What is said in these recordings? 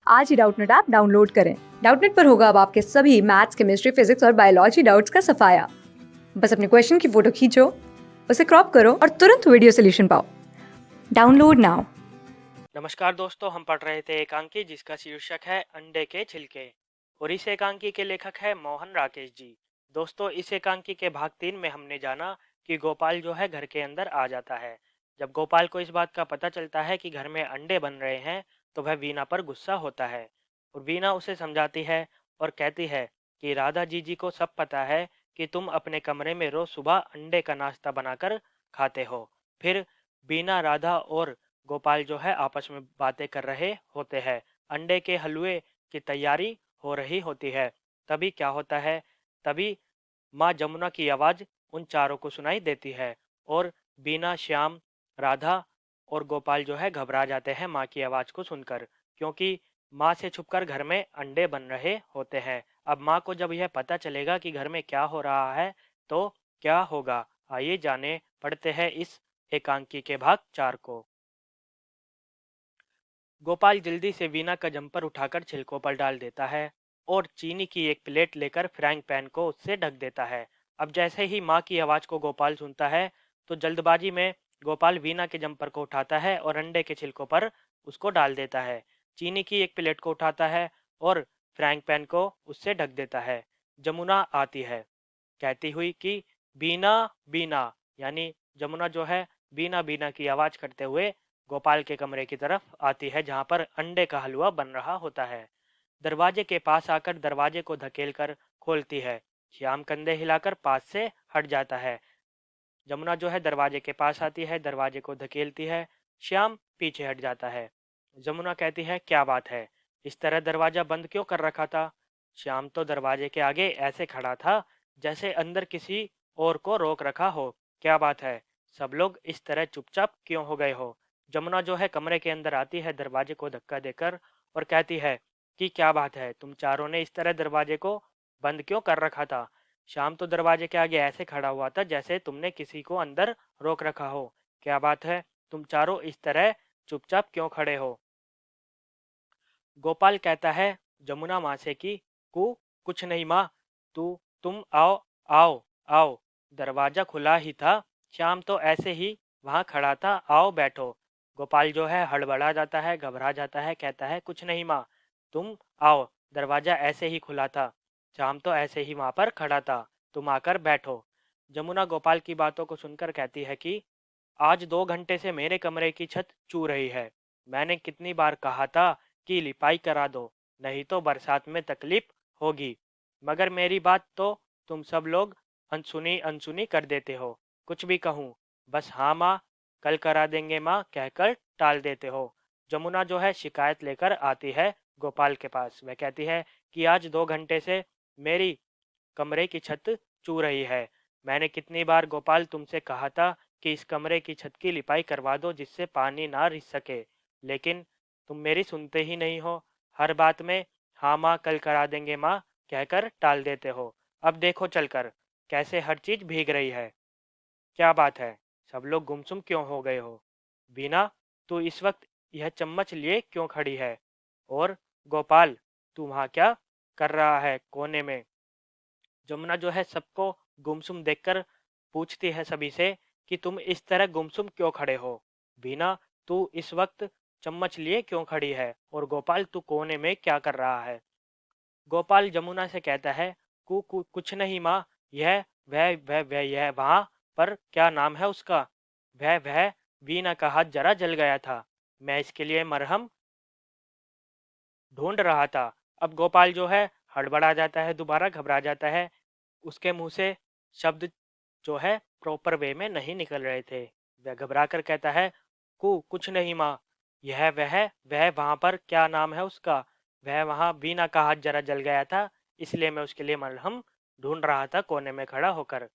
आज ही Doubtnut app download करें। Doubtnut पर होगा अब आपके सभी मैथ्स, केमिस्ट्री, फिजिक्स और बायोलॉजी डाउट्स का सफाया। बस अपने क्वेश्चन की फोटो खींचो, उसे क्रॉप करो और तुरंत वीडियो सोल्यूशन पाओ। Download now. नमस्कार दोस्तों, हम पढ़ रहे थे एकांकी जिसका शीर्षक है अंडे के छिलके और इस एकांकी के लेखक है मोहन राकेश जी। दोस्तों, इस एकांकी के भाग 3 में हमने जाना कि गोपाल जो है घर के अंदर आ जाता है। जब गोपाल को इस बात का पता चलता है कि घर में अंडे बन रहे हैं तो वह वीना पर गुस्सा होता है और वीना उसे समझाती है और कहती है कि राधा जी को सब पता है कि तुम अपने कमरे में रोज सुबह अंडे का नाश्ता बनाकर खाते हो। फिर बीना, राधा और गोपाल जो है आपस में बातें कर रहे होते हैं। अंडे के हलवे की तैयारी हो रही होती है। तभी क्या होता है, तभी माँ जमुना की आवाज उन चारों को सुनाई देती है और बीना, श्याम, राधा और गोपाल जो है घबरा जाते हैं माँ की आवाज को सुनकर, क्योंकि माँ से छुपकर घर में अंडे बन रहे होते हैं। अब माँ को जब यह पता चलेगा कि घर में क्या हो रहा है तो क्या होगा, आइए जाने पड़ते हैं इस एकांकी के भाग 4 को। गोपाल जल्दी से वीना का जंपर उठाकर छिलकों पर डाल देता है और चीनी की एक प्लेट लेकर फ्राइंग पैन को उससे ढक देता है। अब जैसे ही माँ की आवाज को गोपाल सुनता है तो जल्दबाजी में गोपाल वीना के जंपर को उठाता है और अंडे के छिलकों पर उसको डाल देता है। चीनी की एक प्लेट को उठाता है और फ्राइंग पैन को उससे ढक देता है। जमुना आती है कहती हुई कि बीना, बीना, यानी जमुना जो है बीना बीना की आवाज करते हुए गोपाल के कमरे की तरफ आती है जहां पर अंडे का हलवा बन रहा होता है। दरवाजे के पास आकर दरवाजे को धकेलकर खोलती है। श्याम कंधे हिलाकर पास से हट जाता है। जमुना जो है दरवाजे के पास आती है, दरवाजे को धकेलती है। श्याम पीछे हट जाता है। जमुना कहती है, क्या बात है, इस तरह दरवाजा बंद क्यों कर रखा था? श्याम तो दरवाजे के आगे ऐसे खड़ा था जैसे अंदर किसी और को रोक रखा हो। क्या बात है, सब लोग इस तरह चुपचाप क्यों हो गए हो? जमुना जो है कमरे के अंदर आती है दरवाजे को धक्का देकर और कहती है कि क्या बात है, तुम चारों ने इस तरह दरवाजे को बंद क्यों कर रखा था? श्याम तो दरवाजे के आगे ऐसे खड़ा हुआ था जैसे तुमने किसी को अंदर रोक रखा हो। क्या बात है, तुम चारों इस तरह चुपचाप क्यों खड़े हो? गोपाल कहता है जमुना माँ से कि कुछ नहीं माँ, तुम आओ, आओ, आओ। दरवाजा खुला ही था, श्याम तो ऐसे ही वहां खड़ा था, आओ बैठो। गोपाल जो है हड़बड़ा जाता है, घबरा जाता है, कहता है कुछ नहीं माँ, तुम आओ, दरवाजा ऐसे ही खुला था, श्याम तो ऐसे ही वहां पर खड़ा था, तुम आकर बैठो। जमुना गोपाल की बातों को सुनकर कहती है कि आज 2 घंटे से मेरे कमरे की छत चू रही है। मैंने कितनी बार कहा था कि लिपाई करा दो, नहीं तो बरसात में तकलीफ होगी, मगर मेरी बात तो तुम सब लोग अनसुनी अनसुनी कर देते हो। कुछ भी कहूँ, बस हाँ माँ, कल करा देंगे माँ कहकर टाल देते हो। जमुना जो है शिकायत लेकर आती है गोपाल के पास। वह कहती है कि आज 2 घंटे से मेरी कमरे की छत चू रही है। मैंने कितनी बार गोपाल तुमसे कहा था कि इस कमरे की छत की लिपाई करवा दो जिससे पानी ना रिस सके, लेकिन तुम मेरी सुनते ही नहीं हो। हर बात में हाँ माँ, कल करा देंगे माँ कहकर टाल देते हो। अब देखो चलकर कैसे हर चीज भीग रही है। क्या बात है, सब लोग गुमसुम क्यों हो गए हो? बीना, तू इस वक्त यह चम्मच लिए क्यों खड़ी है? और गोपाल, तू वहां क्या कर रहा है कोने में? जमुना जो है सबको गुमसुम देखकर पूछती है सभी से कि तुम इस तरह गुमसुम क्यों खड़े हो? बीना, तू इस वक्त चम्मच लिए क्यों खड़ी है? और गोपाल, तू कोने में क्या कर रहा है? गोपाल जमुना से कहता है कुछ नहीं माँ, यह वह यह वहां पर क्या नाम है उसका, वह वीना का हाथ जरा जल गया था, मैं इसके लिए मरहम ढूंढ रहा था। अब गोपाल जो है हड़बड़ा जाता है, दोबारा घबरा जाता है। उसके मुंह से शब्द जो है प्रॉपर वे में नहीं निकल रहे थे। वह घबरा कर कहता है कुछ नहीं माँ, यह वह वहां पर क्या नाम है उसका, वह वहां बीना का हाथ जरा जल गया था, इसलिए मैं उसके लिए मलहम ढूंढ रहा था कोने में खड़ा होकर।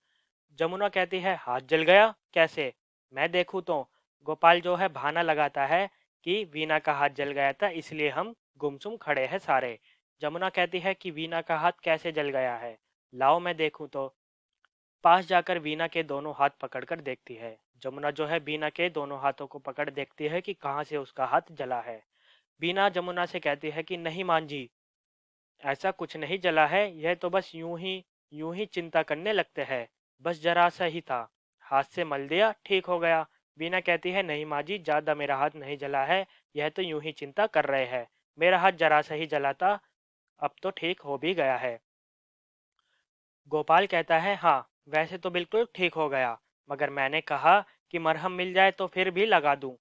जमुना कहती है हाथ जल गया कैसे, मैं देखूं तो। गोपाल जो है बहाना लगाता है कि वीना का हाथ जल गया था इसलिए हम गुमसुम खड़े हैं सारे। जमुना कहती है कि वीना का हाथ कैसे जल गया है, लाओ मैं देखूं तो। पास जाकर वीना के दोनों हाथ पकड़कर देखती है। जमुना जो है वीना के दोनों हाथों को पकड़ देखती है कि कहाँ से उसका हाथ जला है। बीना जमुना से कहती है कि नहीं मां जी, ऐसा कुछ नहीं जला है, यह तो बस यूं ही चिंता करने लगते हैं, बस जरा सा ही था, हाथ से मल दिया ठीक हो गया। बीना कहती है नहीं माँ जी, ज्यादा मेरा हाथ नहीं जला है, यह तो यूं ही चिंता कर रहे हैं, मेरा हाथ जरा सा ही जला था, अब तो ठीक हो भी गया है। गोपाल कहता है हाँ, वैसे तो बिल्कुल ठीक हो गया, मगर मैंने कहा कि मरहम मिल जाए तो फिर भी लगा दूं,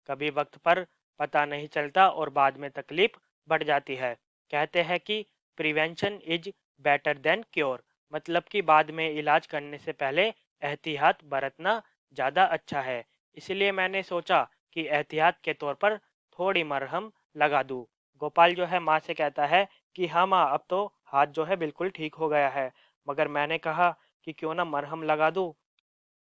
कभी वक्त पर पता नहीं चलता और बाद में तकलीफ बढ़ जाती है। कहते हैं कि prevention is better than cure, मतलब कि बाद में इलाज करने से पहले एहतियात बरतना ज़्यादा अच्छा है। इसलिए मैंने सोचा कि एहतियात के तौर पर थोड़ी मरहम लगा दूं। गोपाल जो है माँ से कहता है कि हाँ माँ, अब तो हाथ जो है बिल्कुल ठीक हो गया है, मगर मैंने कहा कि क्यों ना मरहम लगा दूं,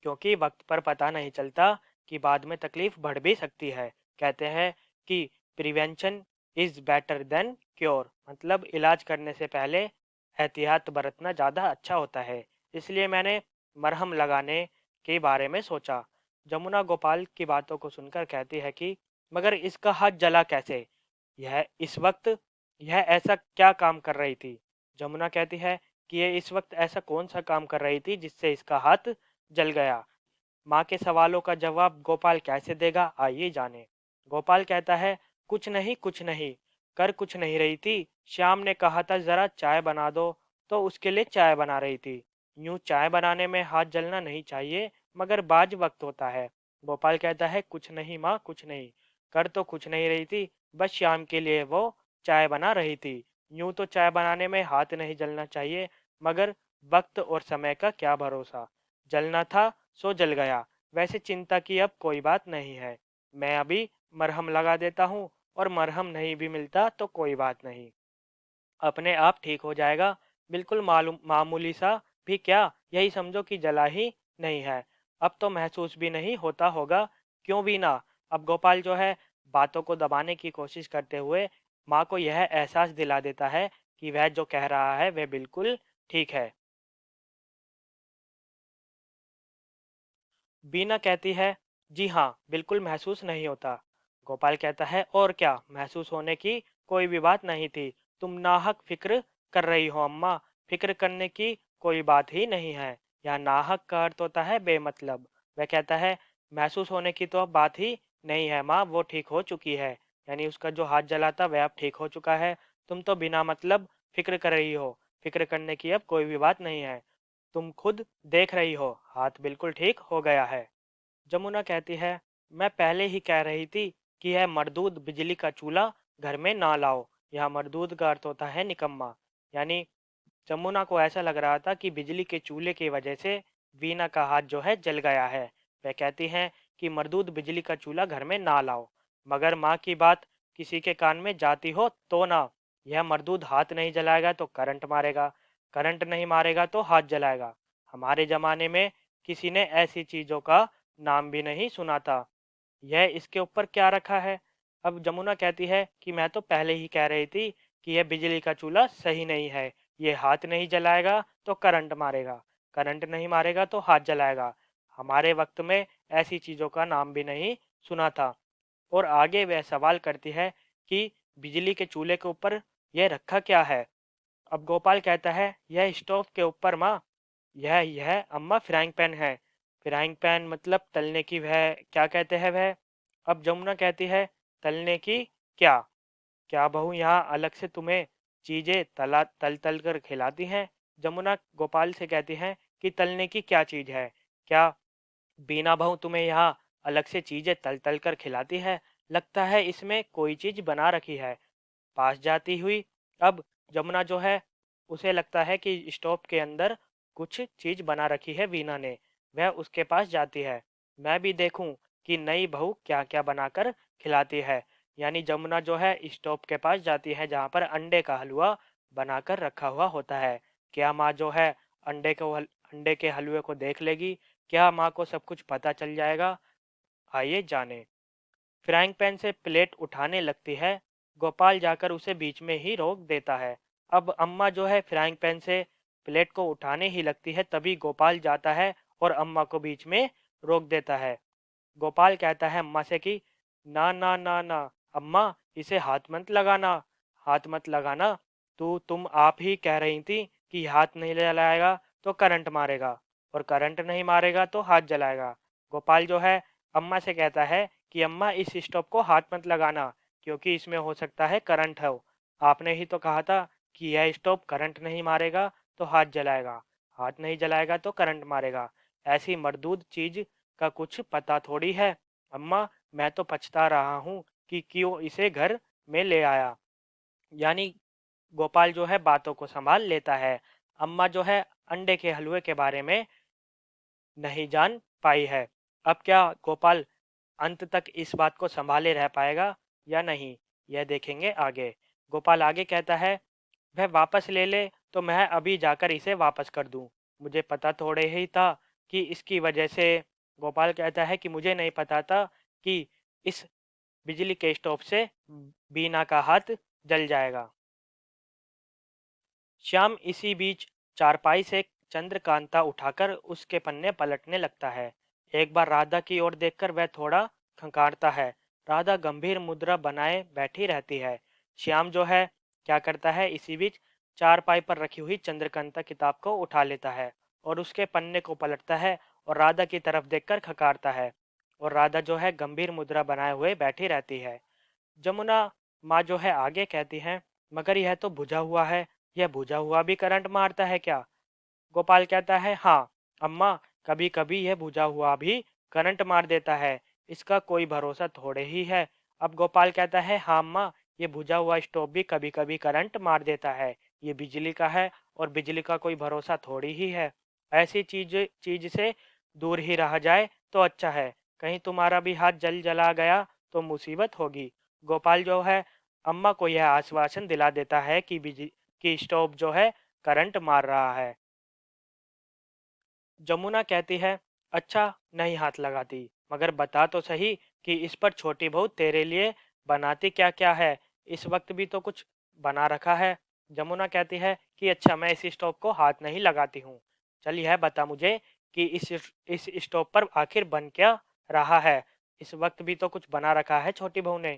क्योंकि वक्त पर पता नहीं चलता कि बाद में तकलीफ बढ़ भी सकती है। कहते हैं कि prevention is better than cure, मतलब इलाज करने से पहले एहतियात बरतना ज़्यादा अच्छा होता है, इसलिए मैंने मरहम लगाने के बारे में सोचा। जमुना गोपाल की बातों को सुनकर कहती है कि मगर इसका हाथ जला कैसे, यह इस वक्त यह ऐसा क्या काम कर रही थी। जमुना कहती है कि ये इस वक्त ऐसा कौन सा काम कर रही थी जिससे इसका हाथ जल गया। माँ के सवालों का जवाब गोपाल कैसे देगा, आइए जाने। गोपाल कहता है कुछ नहीं, कर कुछ नहीं रही थी, श्याम ने कहा था जरा चाय बना दो, तो उसके लिए चाय बना रही थी। यूं चाय बनाने में हाथ जलना नहीं चाहिए, मगर बाज वक्त होता है। गोपाल कहता है कुछ नहीं माँ, कुछ नहीं, कर तो कुछ नहीं रही थी, बस श्याम के लिए वो चाय बना रही थी। यूं तो चाय बनाने में हाथ नहीं जलना चाहिए, मगर वक्त और समय का क्या भरोसा, जलना था सो जल गया, वैसे चिंता की अब कोई बात नहीं है, मैं अभी मरहम लगा देता हूँ, और मरहम नहीं भी मिलता तो कोई बात नहीं, अपने आप ठीक हो जाएगा, बिल्कुल मालूम मामूली सा भी क्या, यही समझो कि जला ही नहीं है, अब तो महसूस भी नहीं होता होगा, क्यों भी ना। अब गोपाल जो है बातों को दबाने की कोशिश करते हुए माँ को यह एहसास दिला देता है कि वह जो कह रहा है वह बिल्कुल ठीक है। बीना कहती है जी हाँ, बिल्कुल महसूस नहीं होता। गोपाल कहता है और क्या, महसूस होने की कोई भी बात नहीं थी, तुम नाहक फिक्र कर रही हो अम्मा, फिक्र करने की कोई बात ही नहीं है, यहाँ नाहक का अर्थ होता है बेमतलब। वह कहता है महसूस होने की तो अब बात ही नहीं है माँ, वो ठीक हो चुकी है, यानी उसका जो हाथ जला था वह अब ठीक हो चुका है, तुम तो बिना मतलब फिक्र कर रही हो, फिक्र करने की अब कोई भी बात नहीं है, तुम खुद देख रही हो हाथ बिल्कुल ठीक हो गया है। जमुना कहती है मैं पहले ही कह रही थी कि यह मरदूद बिजली का चूल्हा घर में ना लाओ। यह मरदूद का अर्थ होता है निकम्मा, यानी जमुना को ऐसा लग रहा था कि बिजली के चूल्हे की वजह से वीना का हाथ जो है जल गया है। वह कहती हैं कि मरदूद बिजली का चूल्हा घर में ना लाओ, मगर माँ की बात किसी के कान में जाती हो तो ना, यह मरदूद हाथ नहीं जलाएगा तो करंट मारेगा, करंट नहीं मारेगा तो हाथ जलाएगा, हमारे जमाने में किसी ने ऐसी चीजों का नाम भी नहीं सुना था, यह इसके ऊपर क्या रखा है। अब जमुना कहती है कि मैं तो पहले ही कह रही थी कि यह बिजली का चूल्हा सही नहीं है, ये हाथ नहीं जलाएगा तो करंट मारेगा, करंट नहीं मारेगा तो हाथ जलाएगा, हमारे वक्त में ऐसी चीजों का नाम भी नहीं सुना था। और आगे वह सवाल करती है कि बिजली के चूल्हे के ऊपर यह रखा क्या है। अब गोपाल कहता है यह स्टोव के ऊपर माँ, यह अम्मा फ्राइंग पैन है। फ्राइंग पैन मतलब तलने की, वह क्या कहते हैं वह। अब जमुना कहती है तलने की क्या, क्या बहू यहाँ अलग से तुम्हें चीजें तल तल कर खिलाती हैं। जमुना गोपाल से कहती है कि तलने की क्या चीज है, क्या बीना बहू तुम्हें यहाँ अलग से चीजें तल तल कर खिलाती है, लगता है इसमें कोई चीज बना रखी है। पास जाती हुई अब जमुना जो है उसे लगता है कि स्टोव के अंदर कुछ चीज बना रखी है वीना ने, वह उसके पास जाती है, मैं भी देखूं कि नई बहू क्या क्या बनाकर खिलाती है। यानी जमुना जो है स्टोव के पास जाती है जहाँ पर अंडे का हलवा बनाकर रखा हुआ होता है। क्या माँ जो है अंडे के हलवे को देख लेगी, क्या माँ को सब कुछ पता चल जाएगा, आइए जाने। फ्राइंग पैन से प्लेट उठाने लगती है, गोपाल जाकर उसे बीच में ही रोक देता है। अब अम्मा जो है फ्राइंग पैन से प्लेट को उठाने ही लगती है, तभी गोपाल जाता है और अम्मा को बीच में रोक देता है। गोपाल कहता है अम्मा से कि ना ना ना ना अम्मा, इसे हाथ मत लगाना, हाथ मत लगाना। तुम आप ही कह रही थी कि हाथ नहीं जलाएगा तो करंट मारेगा, और करंट नहीं मारेगा तो हाथ जलाएगा। गोपाल जो है अम्मा से कहता है कि अम्मा इस स्टोव को हाथ मत लगाना, क्योंकि इसमें हो सकता है करंट हो। आपने ही तो कहा था कि यह स्टोव करंट नहीं मारेगा तो हाथ जलाएगा, हाथ नहीं जलाएगा तो करंट मारेगा। ऐसी मरदूद चीज का कुछ पता थोड़ी है। अम्मा, मैं तो पछता रहा हूँ कि क्यों इसे घर में ले आया। यानी गोपाल जो है बातों को संभाल लेता है। अम्मा जो है अंडे के हलवे के बारे में नहीं जान पाई है। अब क्या गोपाल अंत तक इस बात को संभाले रह पाएगा या नहीं, यह देखेंगे आगे। गोपाल आगे कहता है, वह वापस ले ले तो मैं अभी जाकर इसे वापस कर दूं। मुझे पता थोड़े ही था कि इसकी वजह से। गोपाल कहता है कि मुझे नहीं पता था कि इस बिजली के स्टोव से बीना का हाथ जल जाएगा। श्याम इसी बीच चारपाई से चंद्रकांता उठाकर उसके पन्ने पलटने लगता है। एक बार राधा की ओर देखकर वह थोड़ा खंकारता है। राधा गंभीर मुद्रा बनाए बैठी रहती है। श्याम जो है क्या करता है, इसी बीच चारपाई पर रखी हुई चंद्रकांता किताब को उठा लेता है और उसके पन्ने को पलटता है और राधा की तरफ देखकर खंकारता है। और राधा जो है गंभीर मुद्रा बनाए हुए बैठी रहती है। जमुना माँ जो है आगे कहती है, मगर यह तो बुझा हुआ है, यह बुझा हुआ भी करंट मारता है क्या? गोपाल कहता है, हाँ अम्मा, कभी कभी यह बुझा हुआ भी करंट मार देता है, इसका कोई भरोसा थोड़े ही है। अब गोपाल कहता है, हाँ अम्मा, ये बुझा हुआ स्टोव भी कभी कभी करंट मार देता है, ये बिजली का है और बिजली का कोई भरोसा थोड़ी ही है। ऐसी चीज चीज से दूर ही रहा जाए तो अच्छा है, कहीं तुम्हारा भी हाथ जल जला गया तो मुसीबत होगी। गोपाल जो है अम्मा को यह आश्वासन दिला देता है कि बिजली की स्टोव जो है करंट मार रहा है। जमुना कहती है, अच्छा नहीं हाथ लगाती, मगर बता तो सही कि इस पर छोटी बहू तेरे लिए बनाती क्या क्या है, इस वक्त भी तो कुछ बना रखा है। जमुना कहती है कि अच्छा मैं इस स्टोव को हाथ नहीं लगाती हूँ, चल यह बता मुझे कि इस स्टोव पर आखिर बन क्या रहा है, इस वक्त भी तो कुछ बना रखा है छोटी बहू ने।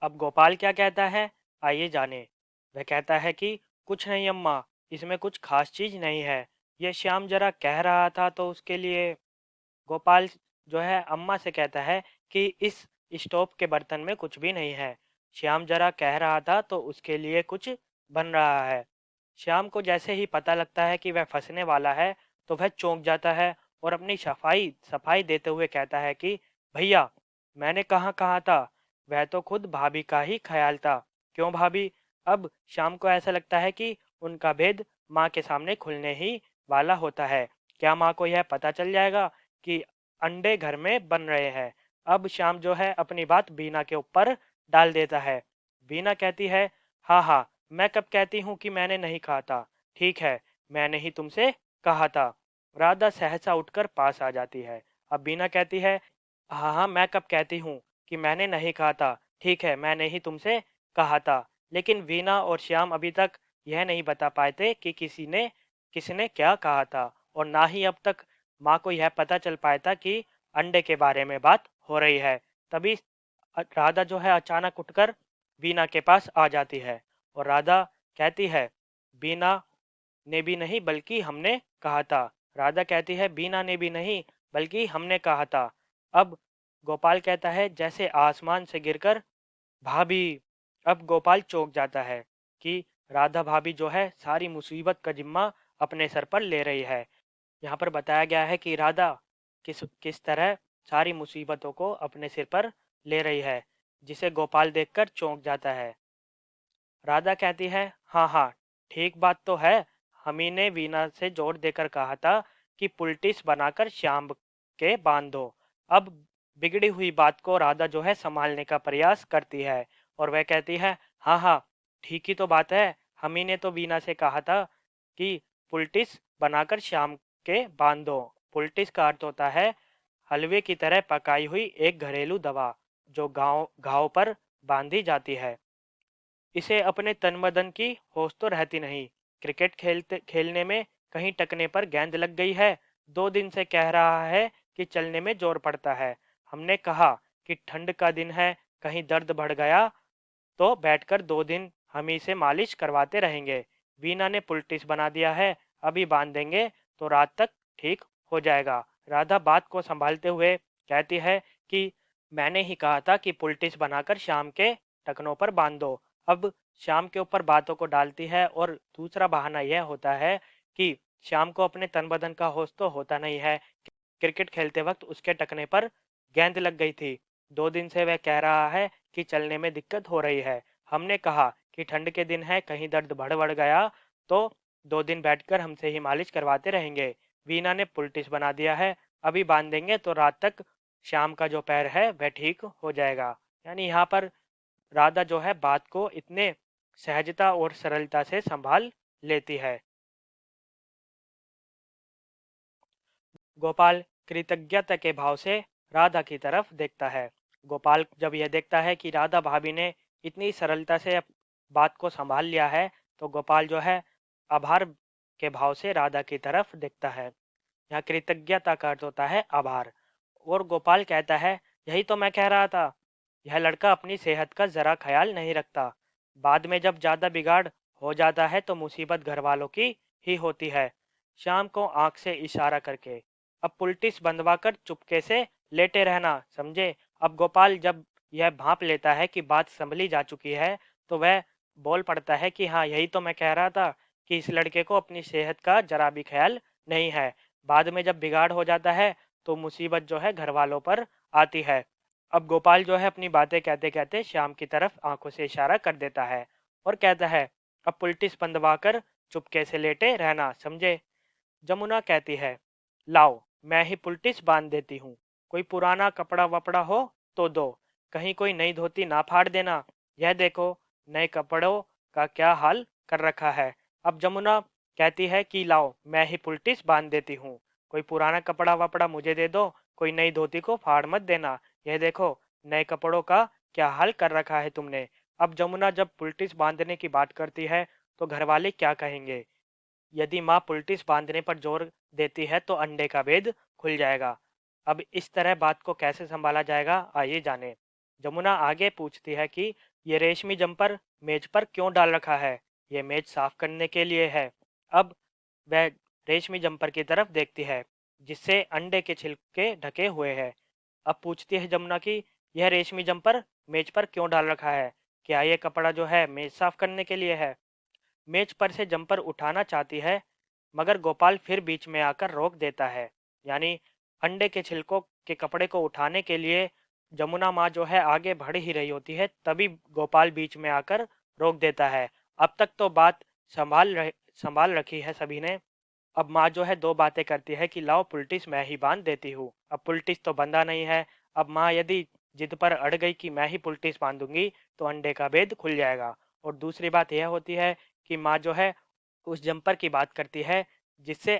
अब गोपाल क्या कहता है, आइए जाने। वह कहता है कि कुछ नहीं अम्मा, इसमें कुछ खास चीज नहीं है, ये श्याम जरा कह रहा था तो उसके लिए। गोपाल जो है अम्मा से कहता है कि इस स्टोव के बर्तन में कुछ भी नहीं है, श्याम जरा कह रहा था तो उसके लिए कुछ बन रहा है। श्याम को जैसे ही पता लगता है कि वह फंसने वाला है तो वह चौंक जाता है और अपनी सफाई सफाई देते हुए कहता है कि भैया, मैंने कहाँ कहा था, वह तो खुद भाभी का ही ख्याल था। क्यों भाभी? अब श्याम को ऐसा लगता है कि उनका भेद माँ के सामने खुलने ही वाला होता है। क्या माँ को यह पता चल जाएगा कि अंडे घर में बन रहे हैं? अब श्याम जो है अपनी बात बीना के ऊपर डाल देता है। बीना कहती है, हाँ हाँ, मैं कब कहती हूँ कि मैंने नहीं कहा था, ठीक है, मैंने ही तुमसे कहा था। राधा सहसा उठकर पास आ जाती है। अब बीना कहती है, हाँ हाँ, मैं कब कहती हूँ कि मैंने नहीं कहा था, ठीक है, मैंने ही तुमसे कहा था। लेकिन वीना और श्याम अभी तक यह नहीं बता पाए थे कि किसने क्या कहा था, और ना ही अब तक माँ को यह पता चल पाया था कि अंडे के बारे में बात हो रही है। तभी राधा जो है अचानक उठकर वीना के पास आ जाती है और राधा कहती है, बीना ने भी नहीं बल्कि हमने कहा था। राधा कहती है, बीना ने भी नहीं बल्कि हमने कहा था। अब गोपाल कहता है, जैसे आसमान से गिरकर भाभी। अब गोपाल चौंक जाता है कि राधा भाभी जो है सारी मुसीबत का जिम्मा अपने सर पर ले रही है। यहाँ पर बताया गया है कि राधा किस किस तरह सारी मुसीबतों को अपने सिर पर ले रही है, जिसे गोपाल देखकर चौंक जाता है। राधा कहती है, हाँ हाँ, ठीक बात तो है, हमी ने वीना से जोर देकर कहा था कि पुलटिस बनाकर श्याम के बांध दो। अब बिगड़ी हुई बात को राधा जो है संभालने का प्रयास करती है और वह कहती है, हाँ हाँ, ठीक ही तो बात है, हमी ने तो वीना से कहा था कि पुलटिस बनाकर श्याम के बांध दो। पुलटिस का अर्थ होता है हलवे की तरह पकाई हुई एक घरेलू दवा जो गांव घाव पर बांधी जाती है। इसे अपने तन मदन की होश तो रहती नहीं। क्रिकेट खेलने में कहीं टकने पर गेंद लग गई है, 2 दिन से कह रहा है कि चलने में जोर पड़ता है। हमने कहा कि ठंड का दिन है, कहीं दर्द बढ़ गया तो बैठकर 2 दिन हम ही से मालिश करवाते रहेंगे। वीना ने पुलटिस बना दिया है, अभी बांध देंगे तो रात तक ठीक हो जाएगा। राधा बात को संभालते हुए कहती है कि मैंने ही कहा था कि पुलटिस बनाकर शाम के टखनों पर बांध दो। अब शाम के ऊपर बातों को डालती है और दूसरा बहाना यह होता है कि शाम को अपने तन बदन का होश तो होता नहीं है। क्रिकेट खेलते वक्त उसके टखने पर गेंद लग गई थी। 2 दिन से वह कह रहा है कि चलने में दिक्कत हो रही है। हमने कहा कि ठंड के दिन है, कहीं दर्द बढ़ गया तो 2 दिन बैठकर हमसे ही मालिश करवाते रहेंगे। वीना ने पुलटिस बना दिया है, अभी बांध देंगे तो रात तक शाम का जो पैर है वह ठीक हो जाएगा। यानी यहाँ पर राधा जो है बात को इतने सहजता और सरलता से संभाल लेती है। गोपाल कृतज्ञता के भाव से राधा की तरफ देखता है। गोपाल जब यह देखता है कि राधा भाभी ने इतनी सरलता से बात को संभाल लिया है, तो गोपाल जो है आभार के भाव से राधा की तरफ देखता है। यहाँ कृतज्ञता का अर्थ होता है आभार। और गोपाल कहता है, यही तो मैं कह रहा था, यह लड़का अपनी सेहत का जरा ख्याल नहीं रखता। बाद में जब ज्यादा बिगाड़ हो जाता है तो मुसीबत घर वालों की ही होती है। शाम को आंख से इशारा करके, अब पुलटिस बंधवाकर चुपके से लेटे रहना, समझे। अब गोपाल जब यह भांप लेता है कि बात संभली जा चुकी है, तो वह बोल पड़ता है कि हाँ, यही तो मैं कह रहा था कि इस लड़के को अपनी सेहत का जरा भी ख्याल नहीं है। बाद में जब बिगाड़ हो जाता है तो मुसीबत जो है घर वालों पर आती है। अब गोपाल जो है अपनी बातें कहते कहते शाम की तरफ आंखों से इशारा कर देता है और कहता है, अब पुलटिस बंधवाकर चुपके से लेटे रहना, समझे। जमुना कहती है, लाओ मैं ही पुलटिस बांध देती हूँ, कोई पुराना कपड़ा वपड़ा हो तो दो, कहीं कोई नई धोती ना फाड़ देना। यह देखो नए कपड़ों का क्या हाल कर रखा है। अब जमुना कहती है कि लाओ मैं ही पुलटिस बांध देती हूँ, कोई पुराना कपड़ा वपड़ा मुझे दे दो, कोई नई धोती को फाड़ मत देना। यह देखो नए कपड़ों का क्या हाल कर रखा है तुमने। अब जमुना जब पुलटिस बांधने की बात करती है तो घर वाले क्या कहेंगे। यदि माँ पुलटिस बांधने पर जोर देती है तो अंडे का भेद खुल जाएगा। अब इस तरह बात को कैसे संभाला जाएगा, आइए जाने। जमुना आगे पूछती है कि ये रेशमी जम्पर मेज पर क्यों डाल रखा है। ये मेज साफ करने के लिए है। अब वह रेशमी जम्पर की तरफ देखती है जिससे अंडे के छिलके ढके हुए हैं। अब पूछती है जमुना की, यह रेशमी जम्पर मेज पर क्यों डाल रखा है, क्या ये कपड़ा जो है मेज साफ करने के लिए है। मेज पर से जम्पर उठाना चाहती है मगर गोपाल फिर बीच में आकर रोक देता है। यानी अंडे के छिलकों के कपड़े को उठाने के लिए जमुना माँ जो है आगे बढ़ ही रही होती है, तभी गोपाल बीच में आकर रोक देता है। अब तक तो बात संभाल रखी है सभी ने। अब माँ जो है दो बातें करती है कि लाओ पुलटिस मैं ही बांध देती हूँ। अब पुलटिस तो बंधा नहीं है। अब माँ यदि जिद पर अड़ गई कि मैं ही पुलटिस बांधूंगी तो अंडे का भेद खुल जाएगा। और दूसरी बात यह होती है कि माँ जो है उस जम्पर की बात करती है जिससे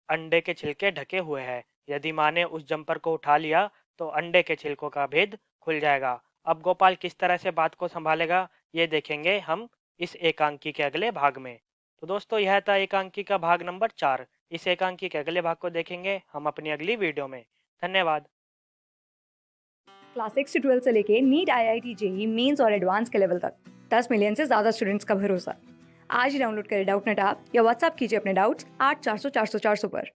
अंडे के छिलके ढके हुए हैं। यदि माँ ने उस जम्पर को उठा लिया तो अंडे के छिलकों का भेद खुल जाएगा। अब गोपाल किस तरह से बात को संभालेगा ये देखेंगे हम इस एकांकी के अगले भाग में। तो दोस्तों यह था एकांकी का भाग नंबर 4। इस एकांकी के अगले भाग को देखेंगे हम अपनी अगली वीडियो में। धन्यवाद। क्लास 6 से 12 से लेके नीट, IIT, जेई मेंस और एडवांस के लेवल तक 10 मिलियन से ज़्यादा स्टूडेंट्स का भरोसा। आज ही डाउनलोड करें डाउटनेट ऐप या व्हाट्सएप कीजिए अपने डाउट्स 8400 400 400 पर।